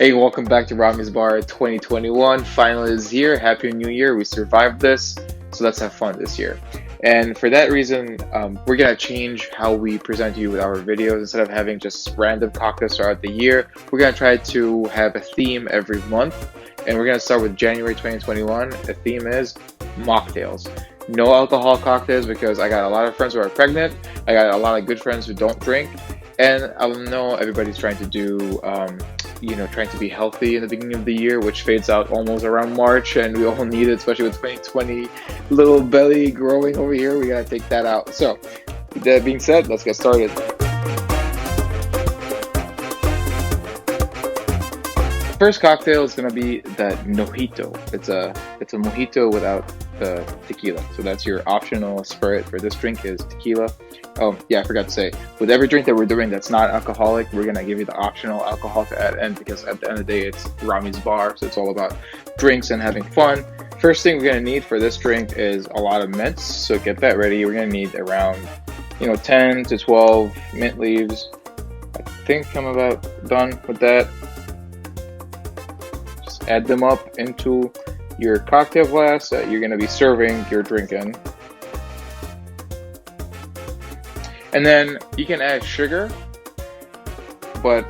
Hey, welcome back to Rami's Bar 2021. Finally is here. Happy New Year. We survived this, so let's have fun this year. And for that reason, we're gonna change how we present you with our videos. Instead of having just random cocktails throughout the year, we're gonna try to have a theme every month. And we're gonna start with January 2021. The theme is mocktails. No alcohol cocktails because I got a lot of friends who are pregnant. I got a lot of good friends who don't drink. And I know everybody's trying to do trying to be healthy in the beginning of the year, which fades out almost around March, and we all need it, especially with 2020 little belly growing over here. We gotta take that out. So, with that being said, let's get started. First cocktail is gonna be the Nojito. It's a mojito without the tequila. So that's your optional spirit for this drink is tequila. Oh yeah, I forgot to say, with every drink that we're doing that's not alcoholic, we're gonna give you the optional alcohol to add in because at the end of the day, it's Rami's bar, so it's all about drinks and having fun. First thing we're gonna need for this drink is a lot of mints. So get that ready. We're gonna need around 10 to 12 mint leaves. I think I'm about done with that. Add them up into your cocktail glass that you're going to be serving your drink in. And then you can add sugar, or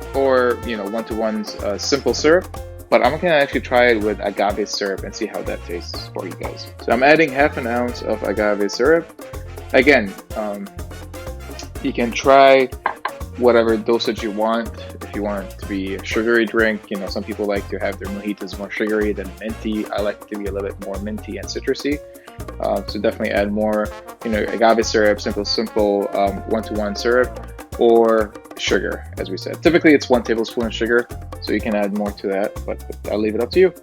1-to-1's simple syrup. But I'm going to actually try it with agave syrup and see how that tastes for you guys. So I'm adding half an ounce of agave syrup. Again, you can try whatever dosage you want. If you want it to be a sugary drink, some people like to have their mojitos more sugary than minty. I like it to be a little bit more minty and citrusy. So definitely add more, agave syrup, simple 1-to-1 syrup, or sugar, as we said. Typically, it's 1 tablespoon of sugar, so you can add more to that, but I'll leave it up to you.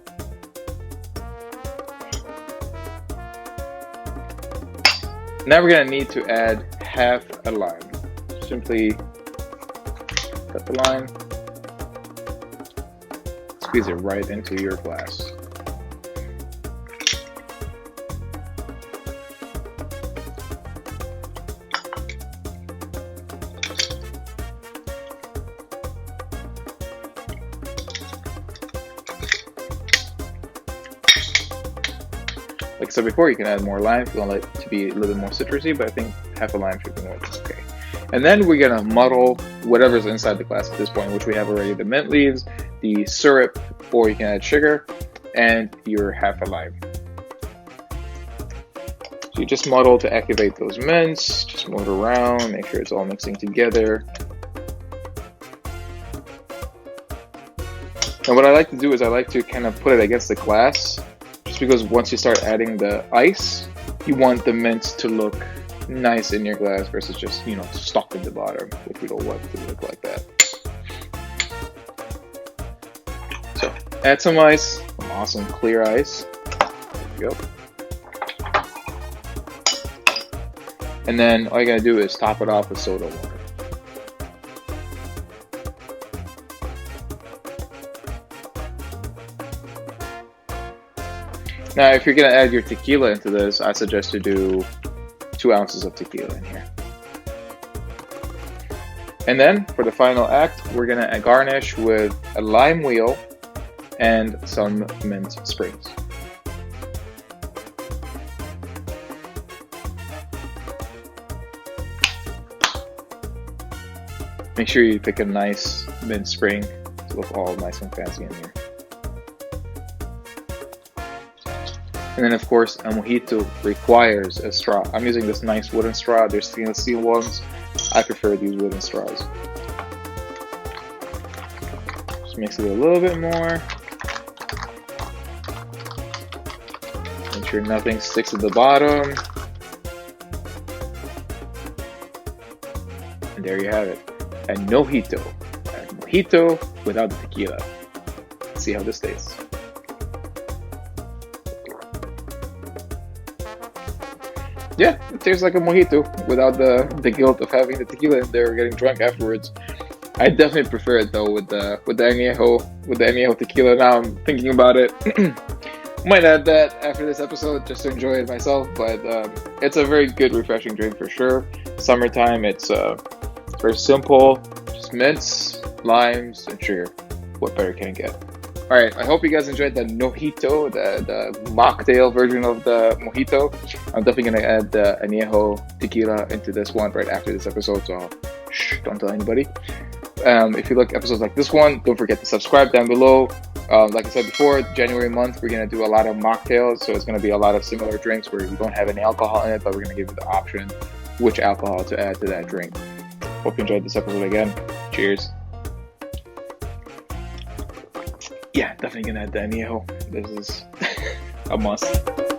Now we're gonna need to add half a lime. Simply cut the lime, squeeze it right into your glass. Like I said before, you can add more lime if you want it to be a little bit more citrusy, but I think half a lime should be more than okay. And then we're gonna muddle whatever's inside the glass at this point, which we have already the mint leaves, the syrup, or you can add sugar, and your half a lime. So you just muddle to activate those mints, just move it around, make sure it's all mixing together. And what I like to do is I like to kind of put it against the glass, just because once you start adding the ice, you want the mints to look nice in your glass versus just stuck in the bottom, which we don't want it to look like that. So add some ice, some awesome clear ice. There you go. And then all you gotta do is top it off with soda water. Now if you're gonna add your tequila into this, I suggest you do 2 ounces of tequila in here. And then for the final act, we're gonna garnish with a lime wheel and some mint sprigs. Make sure you pick a nice mint spring to look all nice and fancy in here. And then, of course, a mojito requires a straw. I'm using this nice wooden straw. There's stainless steel ones. I prefer these wooden straws. Just mix it a little bit more. Make sure nothing sticks at the bottom. And there you have it. A nojito. A mojito without the tequila. Let's see how this tastes. Yeah, it tastes like a mojito without the guilt of having the tequila in there or getting drunk afterwards. I definitely prefer it though with the añejo tequila. Now I'm thinking about it. Might add that after this episode just to enjoy it myself, but it's a very good refreshing drink for sure. Summertime, it's very simple, just mints, limes, and sugar. what better can it get? All right, I hope you guys enjoyed the Nojito, the mocktail version of the Mojito. I'm definitely gonna add the añejo tequila into this one right after this episode, so don't tell anybody. If you like episodes like this one, don't forget to subscribe down below. Like I said before, January month, we're going to do a lot of mocktails. So it's going to be a lot of similar drinks where you don't have any alcohol in it, but we're going to give you the option which alcohol to add to that drink. Hope you enjoyed this episode again. Cheers. Yeah, definitely going to add the añejo. This is a must.